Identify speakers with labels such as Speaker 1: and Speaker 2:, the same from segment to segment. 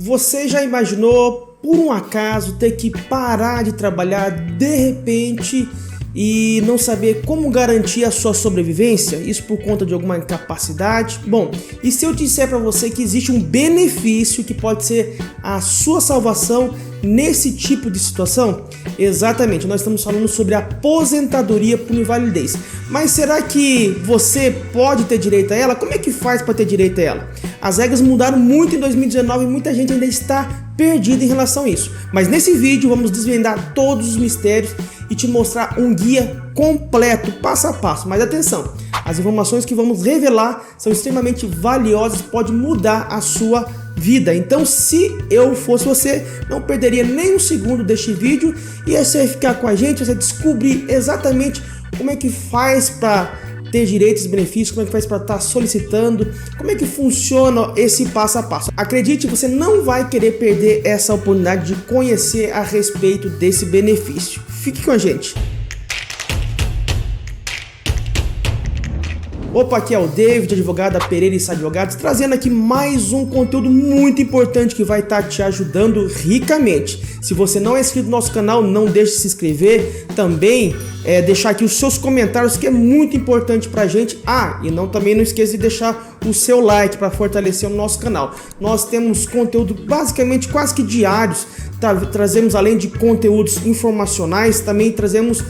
Speaker 1: Você já imaginou, por um acaso, ter que parar de trabalhar de repente e não saber como garantir a sua sobrevivência? Isso por conta de alguma incapacidade? Bom, e se eu disser para você que existe um benefício que pode ser a sua salvação nesse tipo de situação? Exatamente, nós estamos falando sobre aposentadoria por invalidez. Mas será que você pode ter direito a ela? Como é que faz para ter direito a ela? As regras mudaram muito em 2019 e muita gente ainda está perdida em relação a isso. Mas nesse vídeo vamos desvendar todos os mistérios e te mostrar um guia completo, passo a passo. Mas atenção, as informações que vamos revelar são extremamente valiosas, pode mudar a sua vida. Então, se eu fosse você, não perderia nem um segundo deste vídeo e você vai ficar com a gente, você vai descobrir exatamente como é que faz para ter direitos e benefícios, como é que faz para estar solicitando, como é que funciona esse passo a passo. Acredite, você não vai querer perder essa oportunidade de conhecer a respeito desse benefício. Fique com a gente. Opa, aqui é o David, advogado da Pereira e Advogados, trazendo aqui mais um conteúdo muito importante que vai estar te ajudando ricamente. Se você não é inscrito no nosso canal, não deixe de se inscrever, também deixar aqui os seus comentários, que é muito importante pra gente. Também não esqueça de deixar o seu like para fortalecer o nosso canal. Nós temos conteúdo basicamente quase que diários, trazemos além de conteúdos informacionais, também trazemos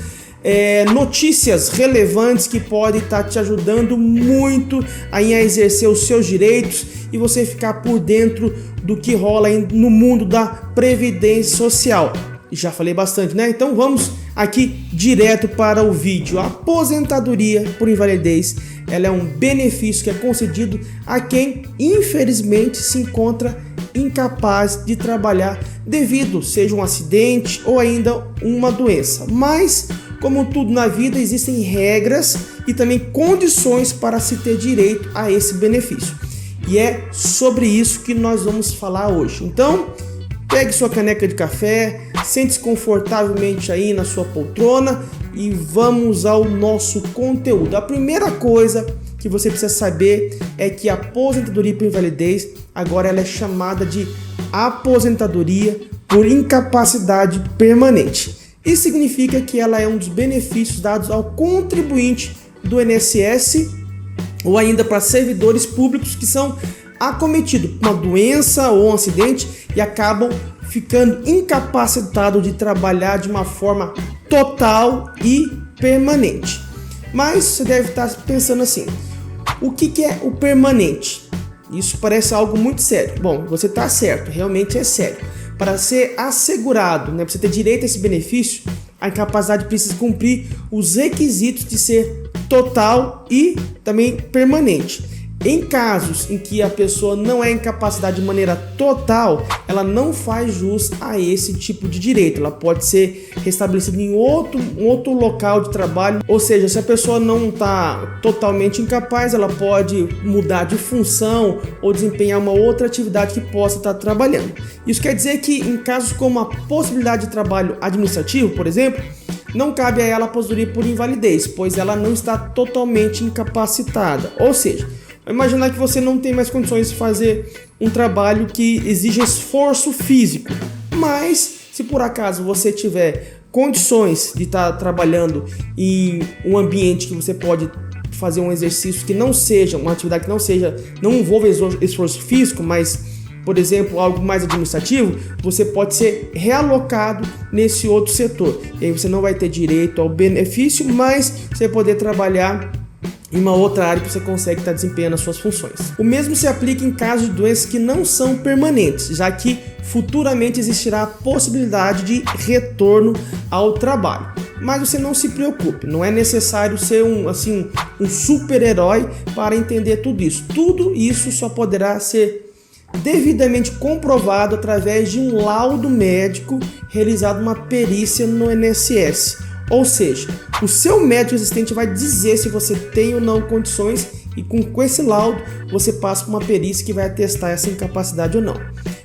Speaker 1: notícias relevantes que podem estar te ajudando muito a exercer os seus direitos e você ficar por dentro do que rola no mundo da Previdência Social. Já falei bastante, né? Então vamos aqui direto para o vídeo. A aposentadoria por invalidez, ela é um benefício que é concedido a quem infelizmente se encontra incapaz de trabalhar devido, seja um acidente ou ainda uma doença. Mas como tudo na vida, existem regras e também condições para se ter direito a esse benefício. E é sobre isso que nós vamos falar hoje. Então, pegue sua caneca de café, sente-se confortavelmente aí na sua poltrona e vamos ao nosso conteúdo. A primeira coisa que você precisa saber é que a aposentadoria por invalidez, agora ela é chamada de aposentadoria por incapacidade permanente. Isso significa que ela é um dos benefícios dados ao contribuinte do INSS ou ainda para servidores públicos que são acometidos por uma doença ou um acidente e acabam ficando incapacitados de trabalhar de uma forma total e permanente. Mas você deve estar pensando assim, o que é o permanente? Isso parece algo muito sério. Bom, você está certo, realmente é sério. Para ser assegurado, para você ter direito a esse benefício, a incapacidade precisa cumprir os requisitos de ser total e também permanente. Em casos em que a pessoa não é incapacitada de maneira total, ela não faz jus a esse tipo de direito. Ela pode ser restabelecida em outro local de trabalho, ou seja, se a pessoa não está totalmente incapaz, ela pode mudar de função ou desempenhar uma outra atividade que possa estar trabalhando. Isso quer dizer que em casos como a possibilidade de trabalho administrativo, por exemplo, não cabe a ela a aposentadoria por invalidez, pois ela não está totalmente incapacitada. Ou seja, imaginar que você não tem mais condições de fazer um trabalho que exige esforço físico, mas se por acaso você tiver condições de estar trabalhando em um ambiente que você pode fazer um exercício que não seja, uma atividade que não envolva esforço físico, mas, por exemplo, algo mais administrativo, você pode ser realocado nesse outro setor. E aí você não vai ter direito ao benefício, mas você vai poder trabalhar em uma outra área que você consegue estar desempenhando as suas funções. O mesmo se aplica em casos de doenças que não são permanentes, já que futuramente existirá a possibilidade de retorno ao trabalho. Mas você não se preocupe, não é necessário ser um super-herói para entender tudo isso. Tudo isso só poderá ser devidamente comprovado através de um laudo médico realizado uma perícia no INSS. Ou seja, o seu médico existente vai dizer se você tem ou não condições e com esse laudo você passa por uma perícia que vai atestar essa incapacidade ou não.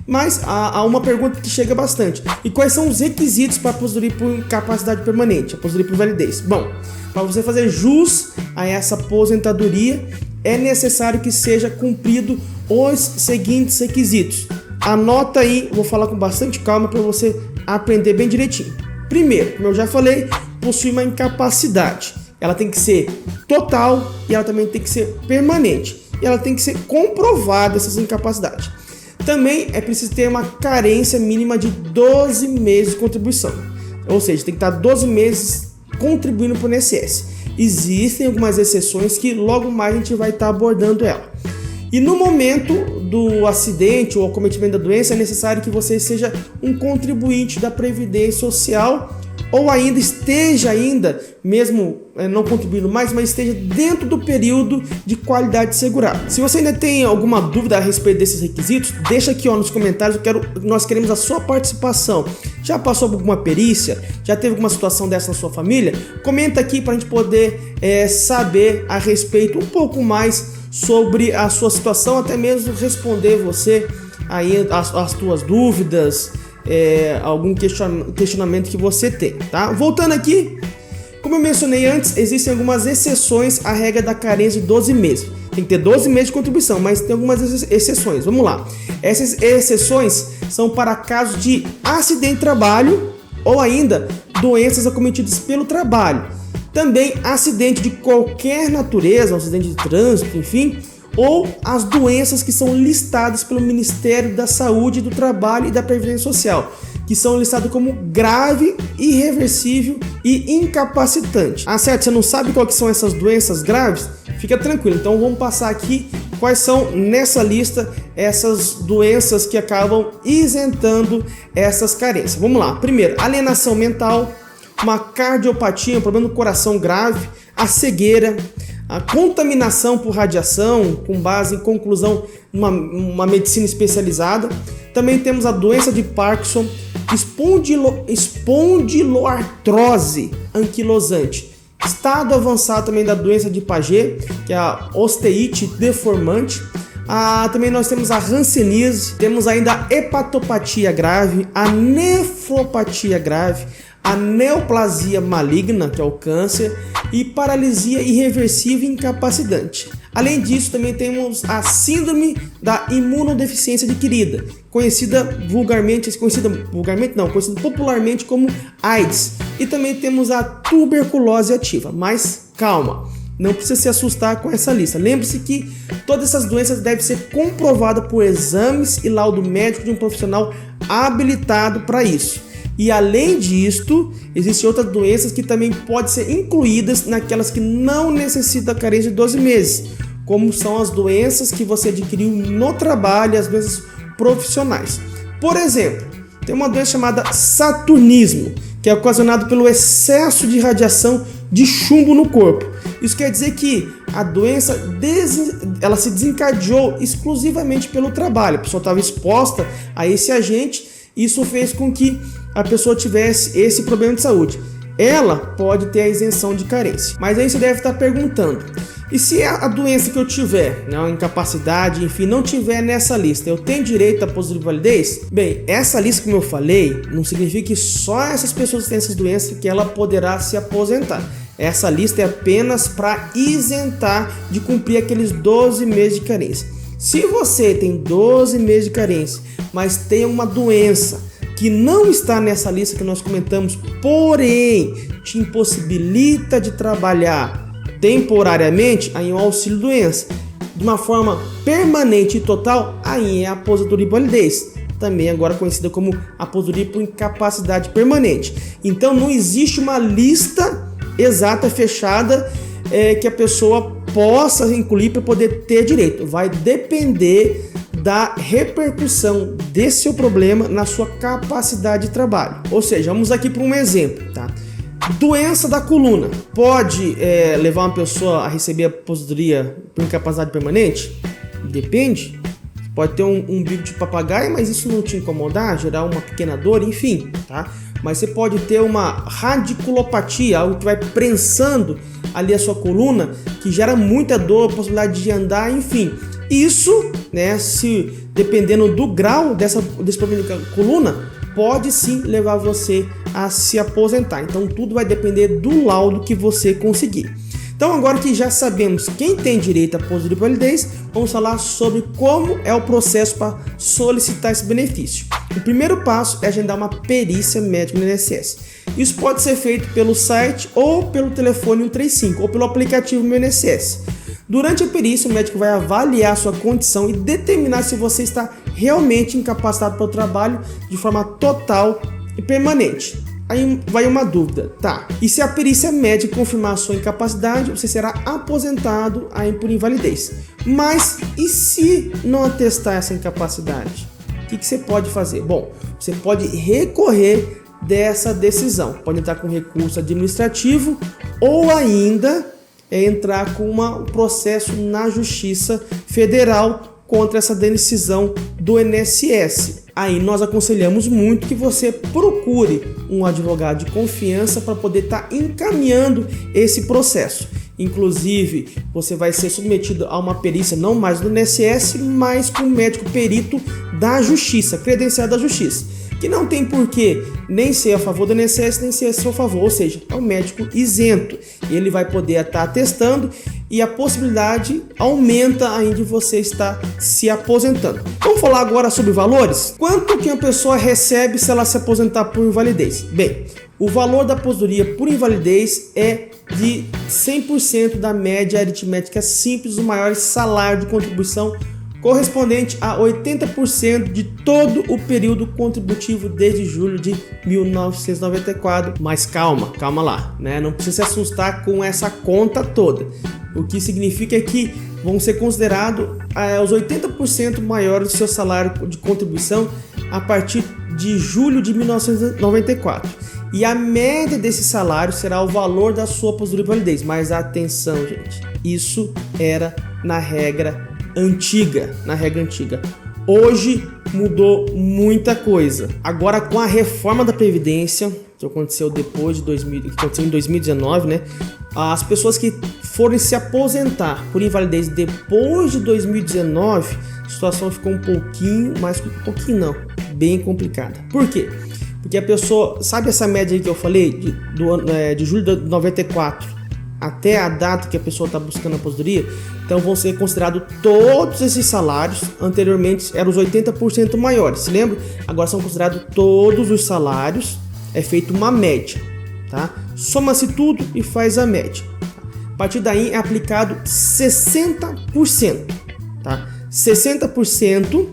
Speaker 1: Mas há uma pergunta que chega bastante. E quais são os requisitos para a aposentadoria por incapacidade permanente, aposentadoria por invalidez? Bom, para você fazer jus a essa aposentadoria, é necessário que seja cumprido os seguintes requisitos. Anota aí, vou falar com bastante calma para você aprender bem direitinho. Primeiro, como eu já falei, possui uma incapacidade. Ela tem que ser total e ela também tem que ser permanente. E ela tem que ser comprovada, essas incapacidades. Também é preciso ter uma carência mínima de 12 meses de contribuição. Ou seja, tem que estar 12 meses contribuindo para o INSS. Existem algumas exceções que logo mais a gente vai estar abordando ela. E no momento do acidente ou acometimento da doença, é necessário que você seja um contribuinte da Previdência Social ou ainda esteja mesmo não contribuindo mais, mas esteja dentro do período de qualidade segurada. Se você ainda tem alguma dúvida a respeito desses requisitos, deixa aqui nos comentários, nós queremos a sua participação. Já passou por alguma perícia? Já teve alguma situação dessa na sua família? Comenta aqui para a gente poder saber a respeito um pouco mais sobre a sua situação, até mesmo responder você aí as tuas dúvidas, algum questionamento que você tem, tá? Voltando aqui, como eu mencionei antes, existem algumas exceções à regra da carência de 12 meses. Tem que ter 12 meses de contribuição, mas tem algumas exceções. Vamos lá. Essas exceções são para casos de acidente de trabalho ou ainda doenças acometidas pelo trabalho. Também acidente de qualquer natureza, um acidente de trânsito, enfim, ou as doenças que são listadas pelo Ministério da Saúde, do Trabalho e da Previdência Social, que são listadas como grave, irreversível e incapacitante. Ah, certo? Você não sabe quais são essas doenças graves? Fica tranquilo. Então vamos passar aqui quais são nessa lista essas doenças que acabam isentando essas carências. Vamos lá. Primeiro, alienação mental, uma cardiopatia, um problema do coração grave, a cegueira, a contaminação por radiação, com base em conclusão uma medicina especializada. Também temos a doença de Parkinson, espondiloartrose anquilosante, estado avançado também da doença de Paget, que é a osteite deformante. Também nós temos a hanseníase, temos ainda a hepatopatia grave, a nefropatia grave, a neoplasia maligna, que é o câncer, e paralisia irreversível e incapacitante. Além disso, também temos a síndrome da imunodeficiência adquirida, conhecida popularmente como AIDS. E também temos a tuberculose ativa. Mas calma, não precisa se assustar com essa lista. Lembre-se que todas essas doenças devem ser comprovadas por exames e laudo médico de um profissional habilitado para isso. E além disto, existem outras doenças que também podem ser incluídas naquelas que não necessitam da carência de 12 meses, como são as doenças que você adquiriu no trabalho, as doenças profissionais. Por exemplo, tem uma doença chamada saturnismo, que é ocasionado pelo excesso de radiação de chumbo no corpo. Isso quer dizer que a doença ela se desencadeou exclusivamente pelo trabalho. A pessoa estava exposta a esse agente, isso fez com que a pessoa tivesse esse problema de saúde. Ela pode ter a isenção de carência. Mas aí você deve estar perguntando, e se a doença que eu tiver, uma incapacidade, enfim, não tiver nessa lista, eu tenho direito à aposentadoria de validez? Bem, essa lista, como eu falei, não significa que só essas pessoas que têm essas doenças que ela poderá se aposentar. Essa lista é apenas para isentar de cumprir aqueles 12 meses de carência. Se você tem 12 meses de carência, mas tem uma doença que não está nessa lista que nós comentamos, porém te impossibilita de trabalhar temporariamente, aí é um auxílio doença. De uma forma permanente e total, aí é a aposentadoria por invalidez, também agora conhecida como aposentadoria por incapacidade permanente. Então não existe uma lista exata, fechada, que a pessoa possa incluir para poder ter direito. Vai depender da repercussão desse seu problema na sua capacidade de trabalho. Ou seja, vamos aqui para um exemplo, tá? Doença da coluna pode levar uma pessoa a receber a aposentadoria por incapacidade permanente? Depende. Pode ter um bico de papagaio, mas isso não te incomodar, gerar uma pequena dor, enfim, tá? Mas você pode ter uma radiculopatia, algo que vai prensando ali a sua coluna, que gera muita dor, possibilidade de andar, enfim. Isso, né, se dependendo do grau desse problema da coluna, pode sim levar você a se aposentar. Então tudo vai depender do laudo que você conseguir. Então agora que já sabemos quem tem direito à aposentadoria por invalidez, vamos falar sobre como é o processo para solicitar esse benefício. O primeiro passo é agendar uma perícia médica no INSS. Isso pode ser feito pelo site ou pelo telefone 135 ou pelo aplicativo Meu INSS. Durante a perícia, o médico vai avaliar a sua condição e determinar se você está realmente incapacitado para o trabalho de forma total e permanente. Aí vai uma dúvida, tá? E se a perícia médica confirmar a sua incapacidade, você será aposentado aí por invalidez. Mas e se não atestar essa incapacidade? O que você pode fazer? Bom, você pode recorrer dessa decisão. Pode entrar com recurso administrativo ou ainda entrar com um processo na Justiça Federal contra essa decisão do INSS. Aí nós aconselhamos muito que você procure um advogado de confiança para poder estar encaminhando esse processo. Inclusive, você vai ser submetido a uma perícia não mais do INSS, mas com um médico perito da Justiça, credenciado da Justiça, que não tem porquê nem ser a favor do INSS, nem ser a seu favor, ou seja, é um médico isento. Ele vai poder estar atestando e a possibilidade aumenta ainda de você estar se aposentando. Vamos falar agora sobre valores? Quanto que uma pessoa recebe se ela se aposentar por invalidez? Bem, o valor da aposentadoria por invalidez é de 100% da média aritmética simples do maior salário de contribuição correspondente a 80% de todo o período contributivo desde julho de 1994. Mas calma lá, né? Não precisa se assustar com essa conta toda. O que significa é que vão ser considerados os 80% maiores do seu salário de contribuição a partir de julho de 1994. E a média desse salário será o valor da sua aposentadoria por invalidez. Mas atenção, gente, isso era na regra antiga. Hoje mudou muita coisa. Agora, com a reforma da Previdência, que aconteceu depois de 2000, que aconteceu em 2019, né? As pessoas que forem se aposentar por invalidez depois de 2019, a situação ficou bem complicada. Por quê? Porque a pessoa, sabe essa média aí que eu falei, de julho de 94 até a data que a pessoa está buscando a aposentadoria? Então vão ser considerados todos esses salários. Anteriormente eram os 80% maiores, se lembra? Agora são considerados todos os salários. É feita uma média, tá? Soma-se tudo e faz a média. A partir daí é aplicado 60%, tá? 60%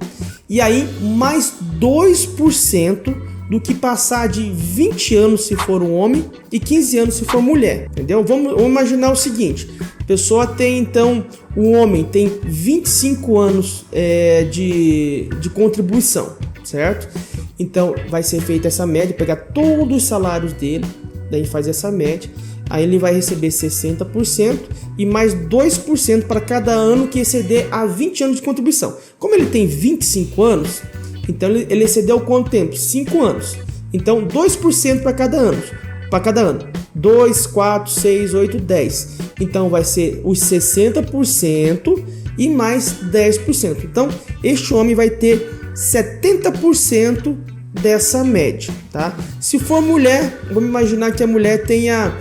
Speaker 1: e aí mais 2% do que passar de 20 anos se for um homem e 15 anos se for mulher, entendeu? Vamos imaginar o seguinte: a pessoa tem então, o homem tem 25 anos de contribuição, certo? Então vai ser feita essa média, pegar todos os salários dele, daí faz essa média, aí ele vai receber 60% e mais 2% para cada ano que exceder a 20 anos de contribuição. Como ele tem 25 anos, então ele excedeu quanto tempo? 5 anos. Então 2% para cada ano. 2, 4, 6, 8, 10. Então vai ser os 60% e mais 10%. Então este homem vai ter 70% dessa média, tá? Se for mulher, vamos imaginar que a mulher tenha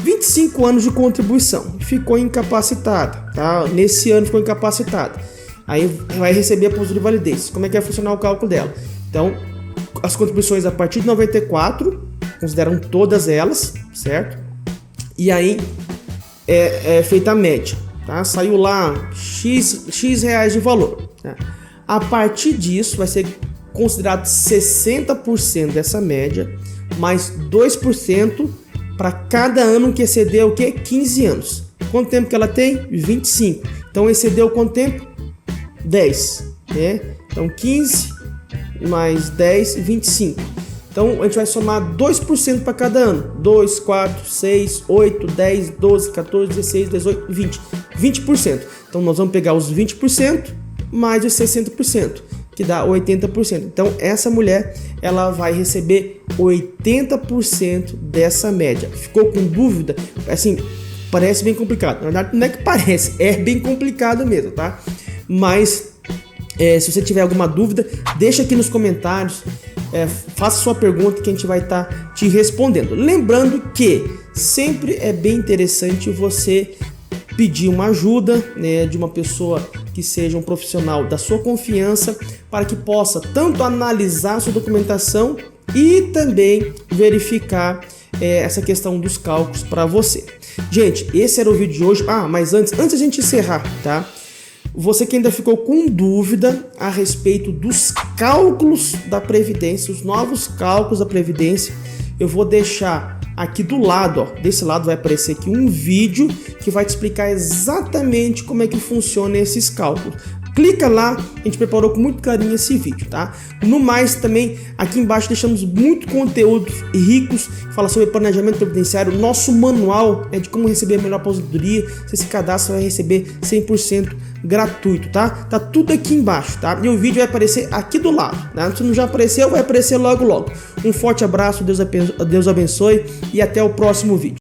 Speaker 1: 25 anos de contribuição, ficou incapacitada, tá? Nesse ano ficou incapacitada. Aí vai receber a aposentadoria de invalidez. Como é que vai funcionar o cálculo dela? Então, as contribuições a partir de 94, consideram todas elas, certo? E aí é feita a média, tá? Saiu lá X reais de valor, tá? A partir disso vai ser considerado 60% dessa média, mais 2% para cada ano que exceder o quê? 15 anos. Quanto tempo que ela tem? 25. Então excedeu quanto tempo? 10, né? Então 15 mais 10, 25. Então a gente vai somar 2% para cada ano. 2, 4, 6, 8, 10, 12, 14, 16, 18, 20. 20%. Então nós vamos pegar os 20% mais os 60%, que dá 80%. Então essa mulher, ela vai receber 80% dessa média. Ficou com dúvida? Assim, parece bem complicado. Na verdade, não é que parece, é bem complicado mesmo, tá? Mas se você tiver alguma dúvida, deixa aqui nos comentários. faça sua pergunta que a gente vai estar te respondendo. Lembrando que sempre é bem interessante você pedir uma ajuda, né, de uma pessoa que seja um profissional da sua confiança, para que possa tanto analisar a sua documentação e também verificar essa questão dos cálculos para você. Gente, esse era o vídeo de hoje. Mas antes a gente encerrar, tá? Você que ainda ficou com dúvida a respeito dos cálculos da Previdência, os novos cálculos da Previdência, eu vou deixar aqui do lado, ó, desse lado vai aparecer aqui um vídeo que vai te explicar exatamente como é que funciona esses cálculos. Clica lá, a gente preparou com muito carinho esse vídeo, tá? No mais, também aqui embaixo deixamos muito conteúdos ricos, fala sobre planejamento previdenciário, nosso manual de como receber a melhor aposentadoria. Você se cadastra, vai receber 100% gratuito, tá? Tá tudo aqui embaixo, tá? E o vídeo vai aparecer aqui do lado, né? Se não já apareceu, vai aparecer logo logo. Um forte abraço, Deus abençoe e até o próximo vídeo.